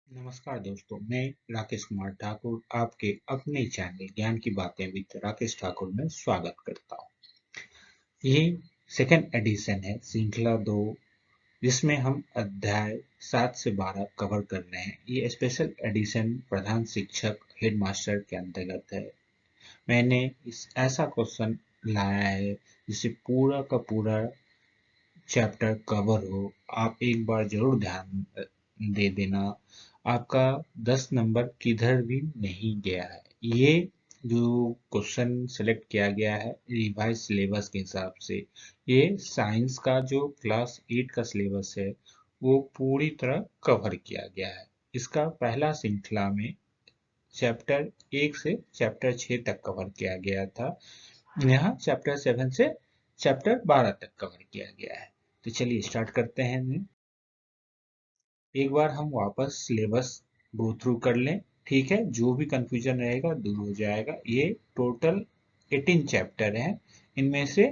नमस्कार दोस्तों, मैं राकेश कुमार ठाकुर आपके अपने चैनल ज्ञान की बातें विद राकेश ठाकुर में स्वागत करता हूँ। ये सेकंड एडिशन है श्रृंखला 2, जिसमें हम अध्याय 7 से 12 कवर कर रहे हैं। ये स्पेशल एडिशन प्रधान शिक्षक हेडमास्टर के अंतर्गत है। मैंने इस ऐसा क्वेश्चन लाया है जिससे पूरा का पूरा चैप्टर कवर हो। आप एक बार जरूर ध्यान दे देना। आपका 10 नंबर किधर भी नहीं गया है। ये जो क्वेश्चन सेलेक्ट किया गया है रिवाइज सिलेबस के हिसाब से, ये साइंस का जो क्लास 8 का सिलेबस है वो पूरी तरह कवर किया गया है। इसका पहला श्रृंखला में चैप्टर 1 से चैप्टर 6 तक कवर किया गया था। यहाँ चैप्टर 7 से चैप्टर 12 तक कवर किया गया है। तो चलिए स्टार्ट करते हैं। एक बार हम वापस सिलेबस गो थ्रू कर लें, ठीक है। जो भी कंफ्यूजन रहेगा दूर हो जाएगा। ये टोटल 18 चैप्टर हैं। इनमें से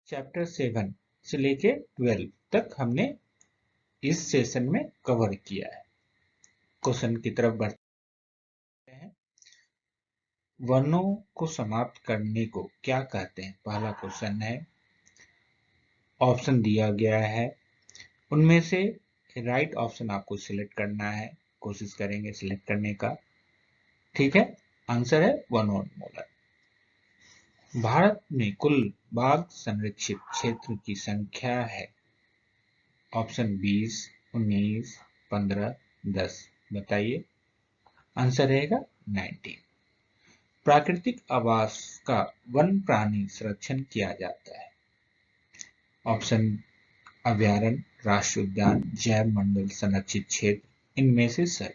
चैप्टर 7 से लेके 12 तक हमने इस सेशन में कवर किया है। क्वेश्चन की तरफ बढ़ते हैं। वर्णों को समाप्त करने को क्या कहते हैं? पहला क्वेश्चन है। ऑप्शन दिया गया है, उनमें से राइट ऑप्शन आपको सिलेक्ट करना है। कोशिश करेंगे सिलेक्ट करने का, ठीक है। आंसर है वनोन्मूलन। भारत में कुल बाघ संरक्षित क्षेत्र की संख्या है। ऑप्शन 20, 19, 15, 10। बताइए। आंसर रहेगा 19। प्राकृतिक आवास का वन प्राणी संरक्षण किया जाता है। ऑप्शन अभयारण्य, राष्ट्रीय उद्यान, जैव मंडल, संरक्षित क्षेत्र, इनमें से सही।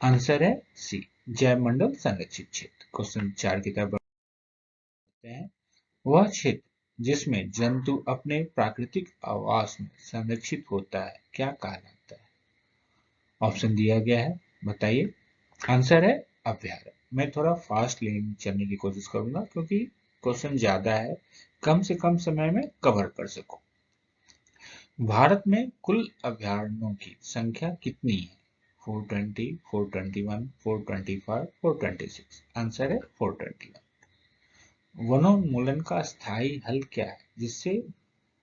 आंसर है सी, जैव मंडल संरक्षित क्षेत्र। क्वेश्चन 4 की तरफ बढ़ते हैं। वह क्षेत्र जिसमें जंतु अपने प्राकृतिक आवास में संरक्षित होता है क्या कहलाता है? ऑप्शन दिया गया है, बताइए। आंसर है अभयारण्य। मैं थोड़ा फास्ट लेन चलने की कोशिश करूंगा क्योंकि क्वेश्चन ज्यादा है, कम से कम समय में कवर कर सकूं। भारत में कुल अभयारण्यों की संख्या कितनी है? 420, 421, 425, 426। आंसर है 421। वनोन्मूलन का स्थायी हल क्या है, जिससे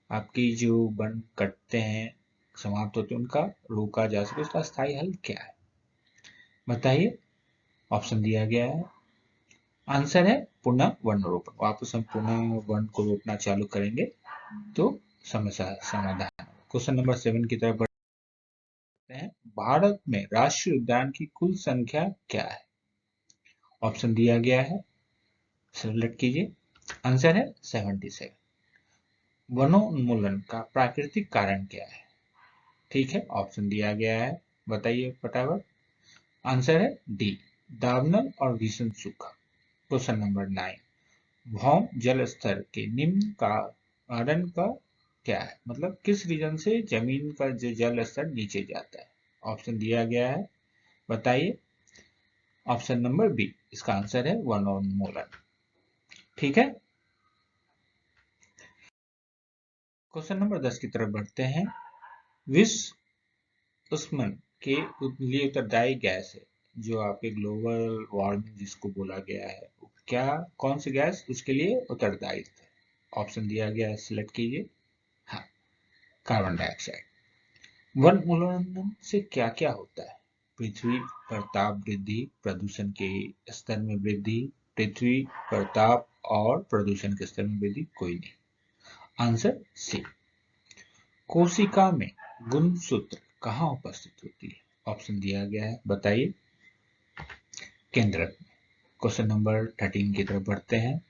आपकी जो वन कटते हैं, समाप्त होते हैं, उनका रोका जा सके? उसका स्थायी हल क्या है, बताइए। ऑप्शन दिया गया है। आंसर है पुनः वन रोपण। वापस हम पुनः वन को रोपना चालू करेंगे तो समस्या समाधान। क्वेश्चन नंबर 7 की तरफ बढ़ते हैं। भारत में राष्ट्रीय उद्यान की कुल संख्या क्या है? ऑप्शन दिया गया है, सेलेक्ट कीजिए। आंसर है 77। वनोन्मूलन का प्राकृतिक कारण क्या है? ठीक है, ऑप्शन दिया गया है, बताइए फटाफट। आंसर है डी, दावानल और भीषण सूखा। Question number 9। भौम जल स्तर के निम्न का कारण का क्या है? मतलब किस रीजन से जमीन का जो जल स्तर नीचे जाता है? ऑप्शन दिया गया है, बताइए। ऑप्शन नंबर बी, इसका आंसर है वनोन्मूलन। ठीक है। क्वेश्चन नंबर 10 की तरफ बढ़ते हैं। विश्व उष्मन के लिए उत्तरदायी गैस है, जो आपके ग्लोबल वार्मिंग जिसको बोला गया है, क्या कौन सी गैस उसके लिए उत्तरदायी है? ऑप्शन दिया गया है, सिलेक्ट कीजिए। हाँ, कार्बन डाइऑक्साइड। वन उन्मूलन से क्या क्या होता है? पृथ्वी पर ताप वृद्धि, प्रदूषण के स्तर में वृद्धि, पृथ्वी पर ताप और प्रदूषण के स्तर में वृद्धि, कोई नहीं। Answer C. कोशिका में गुणसूत्र कहाँ उपस्थित होती है? ऑप्शन दिया गया है, बताइए। केंद्र। क्वेश्चन नंबर 13 की तरफ बढ़ते हैं।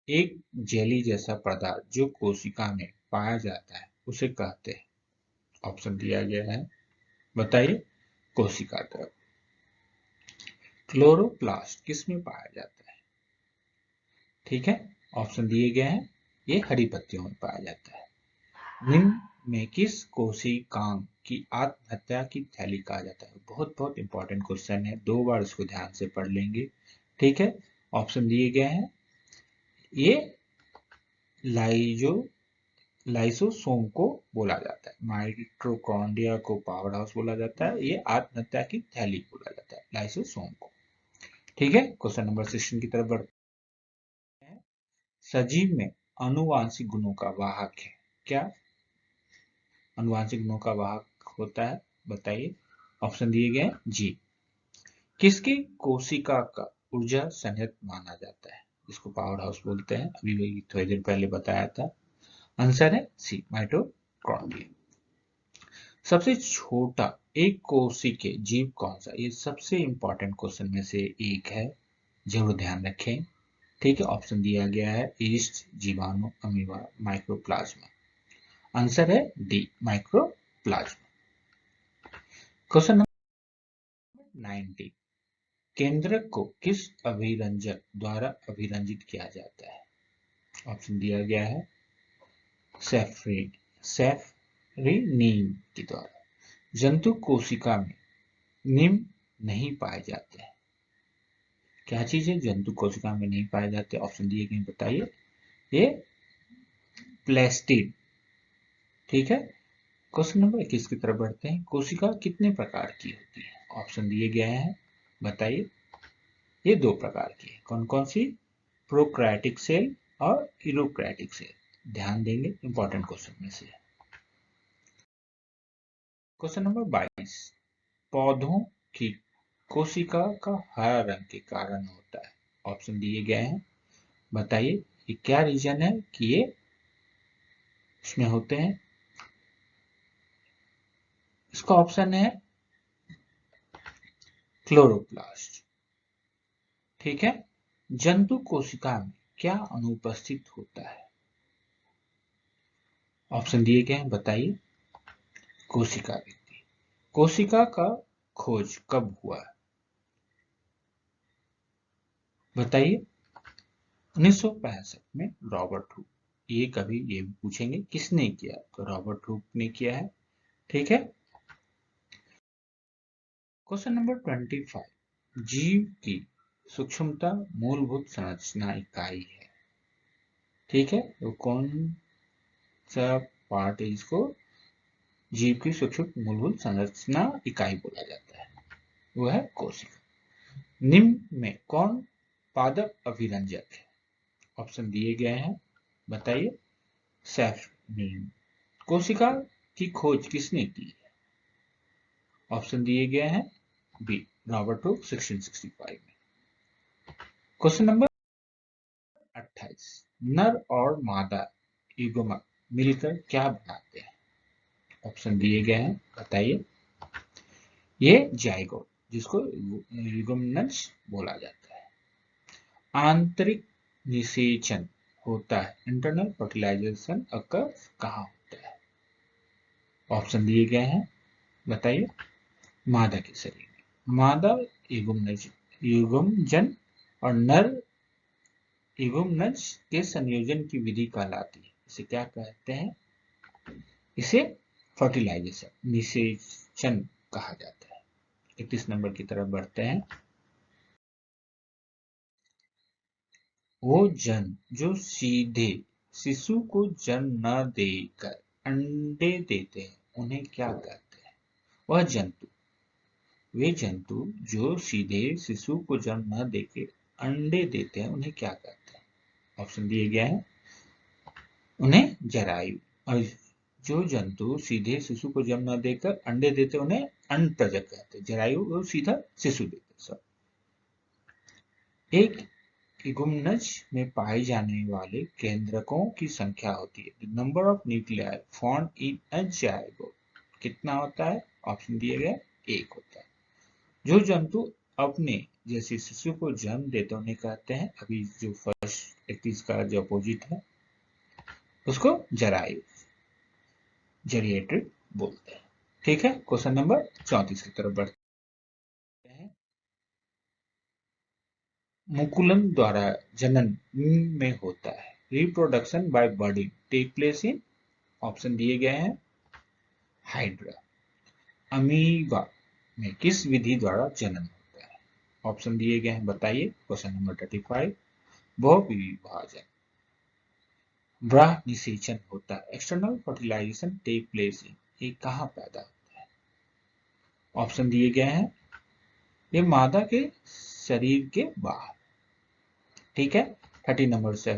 एक जेली जैसा पदार्थ जो कोशिका में पाया जाता है उसे कहते हैं? ऑप्शन दिया गया है, बताइए। कोशिका द्रव। क्लोरोप्लास्ट किस में पाया जाता है? ठीक है, ऑप्शन दिए गए हैं, ये हरी पत्तियों में पाया जाता है। निम्न में किस कोशिकांग की आत्महत्या की थैली कहा जाता है? बहुत बहुत इंपॉर्टेंट क्वेश्चन है, 2 बार इसको ध्यान से पढ़ लेंगे, ठीक है। ऑप्शन दिए गए हैं, ये लाइजो लाइसोसोम को बोला जाता है। माइटोकॉन्ड्रिया को पावर हाउस बोला जाता है, ये आत्महत्या की थैली बोला जाता है, लाइसोसोम को। ठीक है, क्वेश्चन नंबर 16 की तरफ बढ़ते हैं। सजीव में अनुवांशिक गुणों का वाहक है, क्या अनुवांशिक गुणों का वाहक होता है, बताइए। ऑप्शन दिए गए हैं जी। किसकी कोशिका का ऊर्जा संयंत्र माना जाता है, जिसको पावर हाउस बोलते हैं, अभी वही थोड़ी देर पहले बताया था। आंसर है सी, माइटोकॉन्ड्रिया। सबसे छोटा एक कोशिकीय जीव कौन सा, ये सबसे इंपॉर्टेंट क्वेश्चन में से एक है, जरूर ध्यान रखें। ठीक है, ऑप्शन दिया गया है ईस्ट, जीवाणु, अमीबा, माइक्रोप्लाज्मा। आंसर है डी, माइक्रोप्लाज्मा। क्वेश्चन नंबर 19, केंद्रक को किस अभिरंजक द्वारा अभिरंजित किया जाता है? ऑप्शन दिया गया है सेफ्रिनीन के द्वारा। जंतु कोशिका में निम्न नहीं पाए जाते हैं, क्या चीज है जंतु कोशिका में नहीं पाए जाते? ऑप्शन दिए गए, बताइए। ये प्लास्टिड। ठीक है, क्वेश्चन नंबर 21 की तरफ बढ़ते हैं। कोशिका कितने प्रकार की होती है? ऑप्शन दिए गए हैं, बताइए। ये दो प्रकार की है, कौन कौन सी? प्रोकैरियोटिक सेल और यूरोकैरियोटिक सेल। ध्यान देंगे, इंपॉर्टेंट क्वेश्चन में से। क्वेश्चन नंबर 22, पौधों की कोशिका का हरा रंग के कारण होता है। ऑप्शन दिए गए हैं, बताइए। ये क्या रीजन है कि ये इसमें होते हैं? इसका ऑप्शन है क्लोरोप्लास्ट। ठीक है, जंतु कोशिका में क्या अनुपस्थित होता है? ऑप्शन दिए गए हैं, बताइए। कोशिका वृद्धि। कोशिका का खोज कब हुआ, बताइए। 1965 में रॉबर्ट हुक। ये कभी ये भी पूछेंगे किसने किया, तो रॉबर्ट हुक ने किया है। ठीक है, क्वेश्चन नंबर 25, जीव की सूक्ष्मता मूलभूत संरचना इकाई है। ठीक है, तो कौन सा पार्ट है इसको जीव की सूक्ष्म मूलभूत संरचना इकाई बोला जाता है? वो है कोशिका। निम्न में कौन पादप अभिरंजक है? ऑप्शन दिए गए हैं, बताइए। सेफ्रिन। कोशिका की खोज किसने की है? ऑप्शन दिए गए हैं बी, रॉबर्ट हुक 1665 में। क्वेश्चन नंबर 28, नर और मादा युग्मक मिलकर क्या बनाते हैं? ऑप्शन दिए गए हैं, बताइए। ये जाइगोट, जिसको युग्मनज बोला जाता है। आंतरिक निषेचन होता है, इंटरनल फर्टिलाइजेशन अकर कहाँ होता है? ऑप्शन दिए गए हैं, बताइए। मादा के शरीर में। मादा युग्मजन और नर युग्मनज के संयोजन की विधि कहलाती है, इसे क्या कहते हैं? इसे फर्टिलाइजेशन, निषेचन कहा जाता है। 31 नंबर की तरफ बढ़ते हैं। वो जन जो सीधे शिशु को जन्म न देकर अंडे देते हैं, उन्हें क्या कहते हैं? वह जंतु, वे जंतु जो सीधे शिशु को जन्म न देकर अंडे देते हैं, उन्हें क्या कहते हैं? ऑप्शन दिए गए हैं, उन्हें जरायु। और जो जंतु सीधे शिशु को जन्म न देकर अंडे देते, उन्हें अण्डप्रजक कहते हैं। जरायु वो सीधा शिशु देते। सब एक इगुमनज में पाए जाने वाले केंद्रकों की संख्या होती है। Number of nuclei found in a zygote कितना होता है? ऑप्शन दिए गए, एक होता है। जो जंतु अपने जैसे शिशु को जन्म देते उन्हें कहते हैं, अभी जो फर्स्ट 31 का जो अपोजिट है उसको जरायु, जेरिएट्रिक बोलते हैं। ठीक है, क्वेश्चन नंबर 34 की तरफ बढ़ते हैं। मुकुलन द्वारा जनन में होता है। Reproduction by budding take place in, option दिए गए हैं, हाइड्रा। अमीबा में किस विधि द्वारा जनन होता है? ऑप्शन दिए गए हैं, बताइए। क्वेश्चन नंबर 35, बहुविभाजन, ब्राह निषेचन होता है। External fertilization take place in, ये कहाँ पैदा होता है? ऑप्शन दिए गए हैं, ये मादा के शरीर के बाहर। ठीक है, 30 नंबर से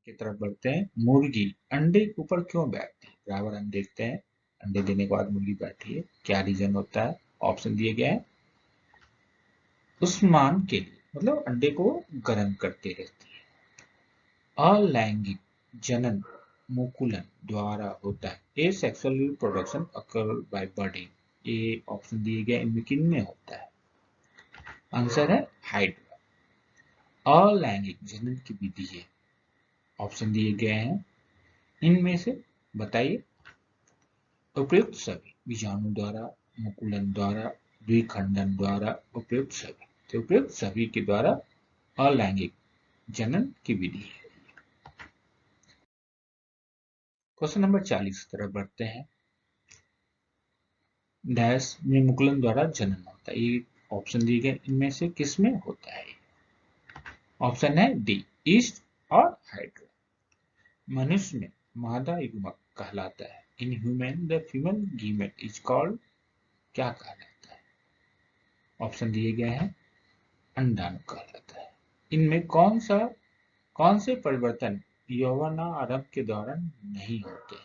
की तरफ बढ़ते हैं। मुर्गी अंडे के ऊपर क्यों बैठती है? बराबर हम देखते हैं, अंडे देने के बाद मुर्गी बैठी है, क्या रीजन होता है? ऑप्शन दिए गए हैं, उस्मान के लिए, मतलब अंडे को गर्म करते रहती है। अलैंगिक जनन मुकुलन द्वारा होता है। Asexual reproduction occur by budding. ये ऑप्शन दिए गए, इनमें किन में होता है? आंसर है हाइड्रा। अलैंगिक जनन की विधि है, ऑप्शन दिए गए हैं, इनमें से बताइए। उपयुक्त सभी, बीजाणु द्वारा, मुकुलन द्वारा, द्विखंडन द्वारा, उपयुक्त सभी। तो उपयुक्त सभी के द्वारा अलैंगिक जनन की विधि है। क्वेश्चन नंबर 40 की तरफ बढ़ते हैं। डैश में मुकुलन द्वारा जनन होता है, ये ऑप्शन दिए गए, इनमें से किसमें होता है? ऑप्शन है डी, ईस्ट और हाइड्रा। मनुष्य में मादा युग्मक कहलाता है। In human the female gamete is called, क्या कहलाता है? ऑप्शन दिए गए हैं, अंडाणु कहलाता है। इनमें कौन से परिवर्तन यौवनारंभ के दौरान नहीं होते?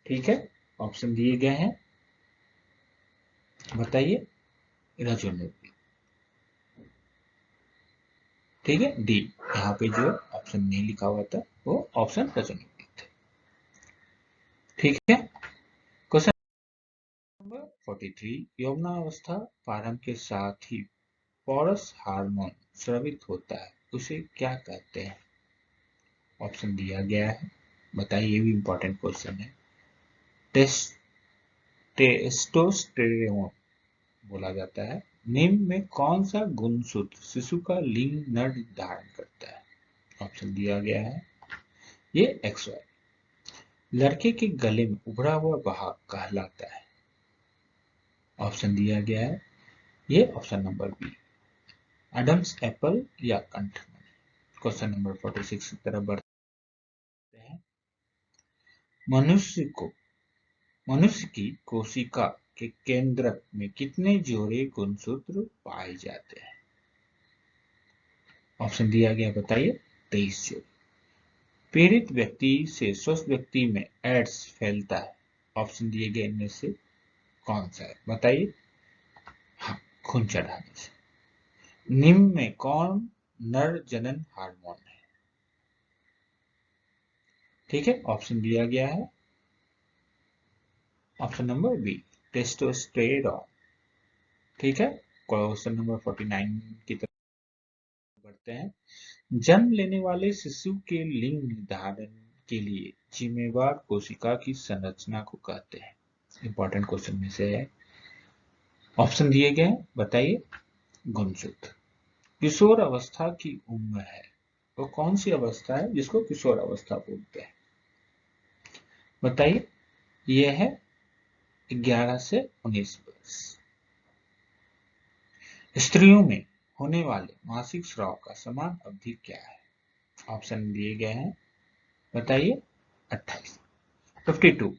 ठीक है, ऑप्शन दिए गए हैं, बताइए। रजोनिक, ठीक है, डी। यहाँ पे जो ऑप्शन नहीं लिखा हुआ था वो ऑप्शन रजोनिक थे। ठीक है, क्वेश्चन नंबर 43, यौवनावस्था प्रारंभ के साथ ही पोरस हार्मोन स्रावित होता है, उसे क्या कहते हैं? ऑप्शन दिया गया है, बताइए, ये भी इंपॉर्टेंट क्वेश्चन है। टेस्टोस्टेरोन बोला जाता है। निम्न में कौन सा गुणसूत्र शिशु का लिंग नर निर्धारण करता है? ऑप्शन दिया गया है, ये XY। लड़के के गले में उभरा हुआ भाग कहलाता है। ऑप्शन दिया गया है, ये option number B, Adam's apple या कंठमणि। क्वेश्चन नंबर 46 की तरफ बढ़ते हैं। मनुष्य की कोशिका के केंद्रक में कितने जोड़े गुणसूत्र पाए जाते हैं? ऑप्शन दिया गया, बताइए, 23 जोड़े। पीड़ित व्यक्ति से स्वस्थ व्यक्ति में एड्स फैलता है, ऑप्शन दिए गए इनमें से कौन सा है? बताइए। हाँ, खून चढ़ाने से। निम्न में कौन नर जनन हार्मोन है? ठीक है, ऑप्शन दिया गया है, ऑप्शन नंबर बी, टेस्टोस्टेरोन। ठीक है, क्वेश्चन नंबर 49 की तरफ बढ़ते हैं। जन्म लेने वाले शिशु के लिंग निर्धारण के लिए जिम्मेवार कोशिका की संरचना को कहते हैं। इंपॉर्टेंट क्वेश्चन में से है, ऑप्शन दिए गए, बताइए। गुणसूत्र। किशोर अवस्था की उम्र है, तो कौन सी अवस्था है जिसको किशोर अवस्था बोलते हैं? बताइए, यह है 11 से 19 वर्ष। स्त्रियों में होने वाले मासिक स्राव का समान अवधि क्या है? ऑप्शन दिए गए हैं, बताइए। 28। 52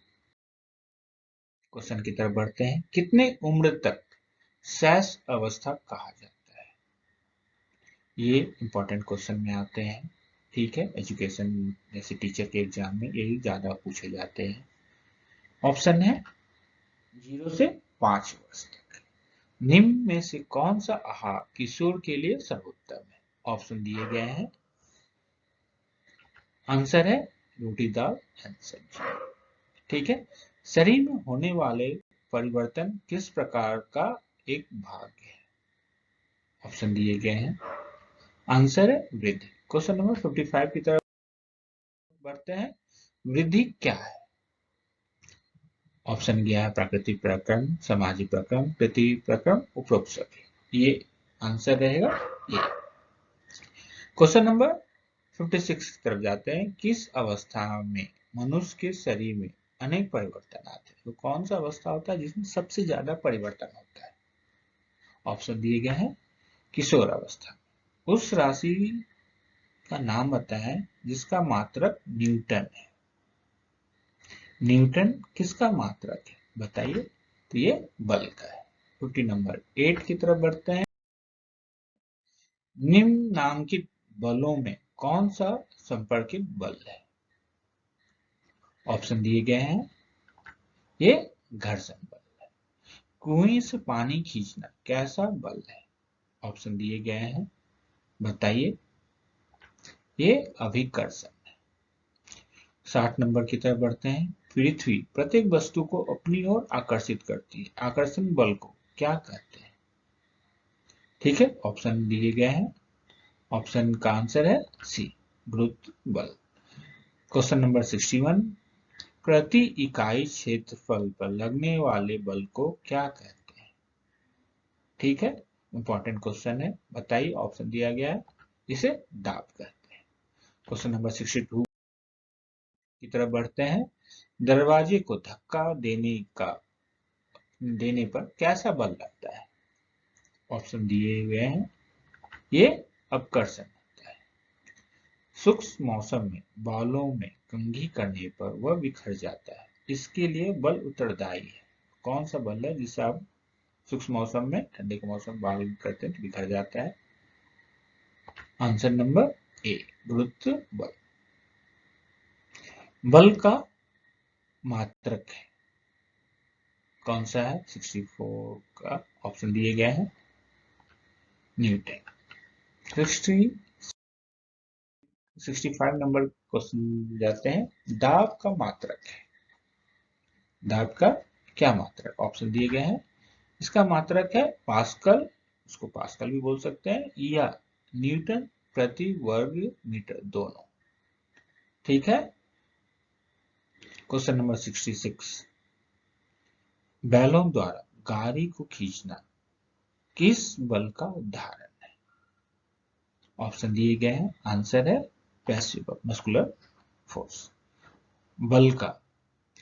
क्वेश्चन की तरफ बढ़ते हैं। कितने उम्र तक शैश अवस्था कहा जाता है? ये इंपॉर्टेंट क्वेश्चन में आते हैं। ठीक है, एजुकेशन जैसे टीचर के एग्जाम में यही ज्यादा पूछे जाते हैं। ऑप्शन है 0 से 5 वर्ष तक। निम्न में से कौन सा आहार किशोर के लिए सर्वोत्तम है? ऑप्शन दिए गए हैं, आंसर है रोटी दाल एंड सब्जी। ठीक है, शरीर में होने वाले परिवर्तन किस प्रकार का एक भाग है? ऑप्शन दिए गए हैं, आंसर है वृद्धि। क्वेश्चन नंबर 55 की तरफ बढ़ते हैं। वृद्धि क्या है? ऑप्शन गया है, प्राकृतिक प्रक्रम, सामाजिक प्रक्रम, पृथ्वी प्रक्रम, उपरोक्त सभी। ये आंसर रहेगा ये। क्वेश्चन नंबर 56 की तरफ जाते हैं। किस अवस्था में मनुष्य के शरीर में अनेक परिवर्तन आते हैं? तो कौन सा अवस्था होता है जिसमें सबसे ज्यादा परिवर्तन होता है? ऑप्शन दिए गए हैं, किशोर अवस्था। उस राशि का नाम बताएं जिसका मात्रक न्यूटन है। न्यूटन किसका मात्रक है बताइए, तो ये बल का है। क्वेश्चन नंबर 8 की तरफ बढ़ते हैं। निम्नांकित बलों में कौन सा संपर्कित बल है? ऑप्शन दिए गए हैं, ये घर्षण बल है। कुएं से पानी खींचना कैसा बल है? ऑप्शन दिए गए हैं, बताइए, ये अभिकर्षण है। 60 नंबर की तरफ बढ़ते हैं। पृथ्वी प्रत्येक वस्तु को अपनी ओर आकर्षित करती है, आकर्षण बल को क्या कहते हैं? ठीक है, ऑप्शन दिए गए हैं। ऑप्शन का आंसर है सी, गुरुत्व बल। क्वेश्चन नंबर 61, प्रति इकाई क्षेत्रफल पर लगने वाले बल को क्या कहते हैं? ठीक है, इंपॉर्टेंट क्वेश्चन है, बताइए। ऑप्शन दिया गया है, इसे दाब कहते हैं। क्वेश्चन नंबर 62 की तरफ बढ़ते हैं। दरवाजे को धक्का देने पर कैसा बल लगता है? ऑप्शन दिए हुए हैं, ये अपकर्षण होता है। शुष्क मौसम में बालों में कंघी करने पर वह बिखर जाता है, इसके लिए बल उत्तरदायी है। कौन सा बल है जिससे आप शुष्क मौसम में, ठंडे के मौसम में बाल करते हैं तो बिखर जाता है? आंसर नंबर ए, गुरुत्व बल। बल का मात्रक है, कौन सा है? 64 का ऑप्शन दिए गए हैं, न्यूटन। 65 नंबर क्वेश्चन जाते हैं। दाब का मात्रक है, दाब का क्या मात्रक? ऑप्शन दिए गए हैं, इसका मात्रक है पास्कल, उसको पास्कल भी बोल सकते हैं, या न्यूटन प्रति वर्ग मीटर, दोनों। ठीक है। क्वेश्चन नंबर 66, बैलों द्वारा गाड़ी को खींचना किस बल का उदाहरण है? ऑप्शन दिए गए हैं, आंसर है पैसिव मस्कुलर फोर्स। बल का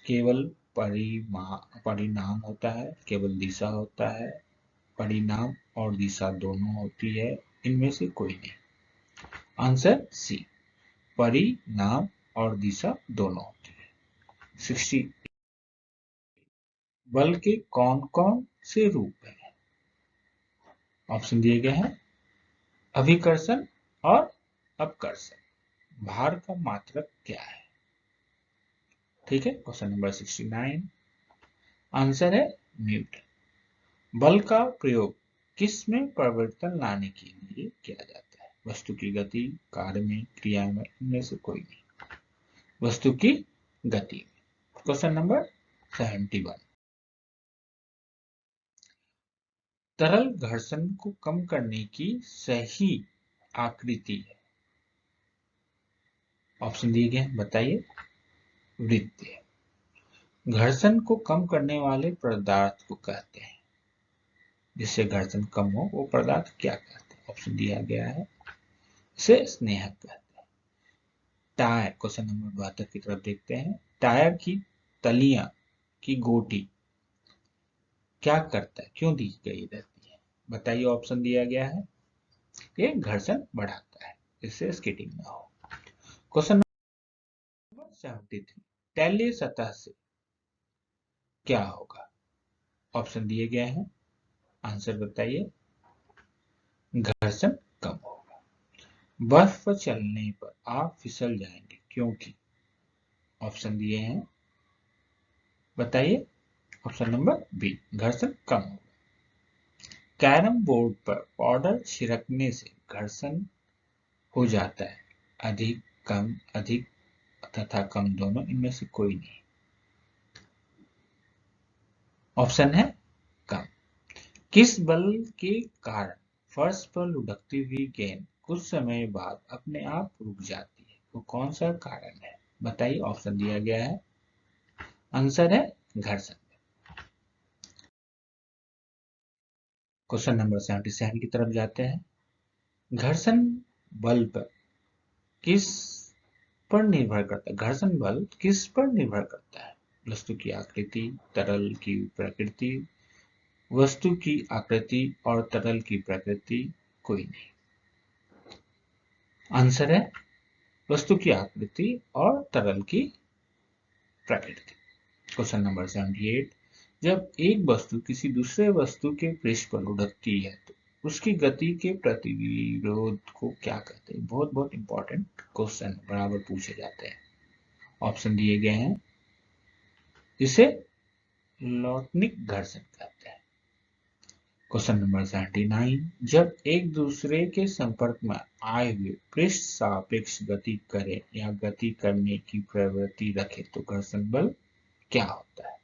केवल परिणाम होता है, केवल दिशा होता है, परिणाम और दिशा दोनों होती है, इनमें से कोई नहीं। आंसर सी, परिणाम और दिशा दोनों होती है। 60, बल के कौन कौन से रूप हैं? ऑप्शन दिए गए हैं, अभिकर्षण और अपकर्षण। भार का मात्रक क्या है? ठीक है, क्वेश्चन नंबर 69, आंसर है न्यूटन। बल का प्रयोग किस में परिवर्तन लाने के लिए किया जाता है? वस्तु की गति, कार्य में, क्रिया में, इनमें से कोई नहीं। वस्तु की गति में। क्वेश्चन नंबर 71, तरल घर्षण को कम करने की सही आकृति है? ऑप्शन दिए गए, बताइए। वृत्त। घर्षण को कम करने वाले पदार्थ को कहते हैं, जिससे घर्षण कम हो वो पदार्थ क्या कहते हैं? ऑप्शन दिया गया है, इसे स्नेहक कहते हैं। टायर, क्वेश्चन नंबर 72 की तरफ देखते हैं। टायर की तलियां की गोटी क्या करता है, क्यों दी गई रहती है? बताइए। ऑप्शन दिया गया है, ये घर्षण बढ़ाता है, इससे स्किटिंग ना हो। क्वेश्चन नंबर 73, तैलीय सतह से क्या होगा? ऑप्शन दिए गए हैं, आंसर बताइए। घर्षण कम होगा। बर्फ पर चलने पर आप फिसल जाएंगे, क्योंकि? ऑप्शन दिए हैं, बताइए। ऑप्शन नंबर बी, घर्षण कम होगा। कैरम बोर्ड पर पाउडर छिड़कने से घर्षण हो जाता है, अधिक, कम, अधिक तथा कम दोनों, इनमें से कोई नहीं। ऑप्शन है कम। किस बल के कारण फर्श पर लुढ़कती हुई गेंद कुछ समय बाद अपने आप रुक जाती है, वो कौन सा कारण है? बताइए। ऑप्शन दिया गया है, आंसर है घर्षण। क्वेश्चन नंबर 77 की तरफ जाते हैं। घर्षण बल पर किस पर निर्भर करता है? घर्षण बल किस पर निर्भर करता है? वस्तु की आकृति, तरल की प्रकृति, वस्तु की आकृति और तरल की प्रकृति, कोई नहीं। आंसर है वस्तु की आकृति और तरल की प्रकृति। क्वेश्चन नंबर 78, जब एक वस्तु किसी दूसरे वस्तु के पृष्ठ पर लुढ़कती है तो उसकी गति के प्रतिरोध को क्या कहते हैं? बहुत बहुत इंपॉर्टेंट क्वेश्चन बराबर पूछे जाते हैं। ऑप्शन दिए गए हैं। इसे लॉटनिक घर्षण कहते हैं। क्वेश्चन नंबर 79, जब एक दूसरे के संपर्क में आए हुए पृष्ठ सापेक्ष गति करे या गति करने की प्रवृत्ति रखे तो घर्षण बल क्या होता है?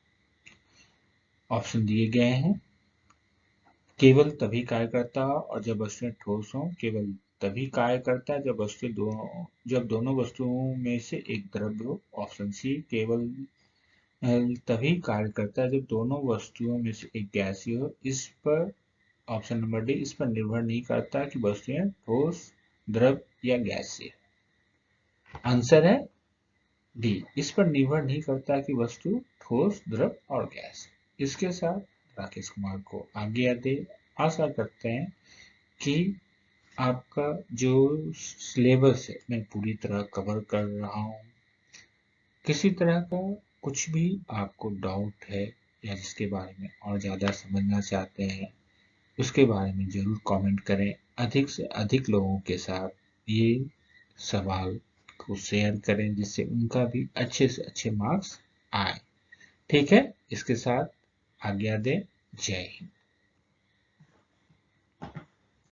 ऑप्शन दिए गए हैं। केवल तभी कार्य करता है और जब वस्तुएं ठोस हों, केवल तभी कार्य करता है जब दोनों वस्तुओं में से एक द्रव्य हो। ऑप्शन सी, केवल तभी कार्य करता है जब दोनों वस्तुओं में से एक गैसीय हो। इस पर ऑप्शन नंबर डी, इस पर निर्भर नहीं करता कि वस्तुएं ठोस, द्रव या गैसीय। आंसर है डी, इस पर निर्भर नहीं करता कि वस्तु ठोस, द्रव और गैस। इसके साथ राकेश कुमार को आज्ञा दे। आशा करते हैं कि आपका जो सिलेबस है मैं पूरी तरह कवर कर रहा हूँ। किसी तरह का कुछ भी आपको डाउट है या जिसके बारे में और ज़्यादा समझना चाहते हैं उसके बारे में ज़रूर कमेंट करें। अधिक से अधिक लोगों के साथ ये सवाल को शेयर करें जिससे उनका भी अच्छे से अच्छे मार्क्स आए। ठीक है, इसके साथ आज्ञा दें। जय हिंद।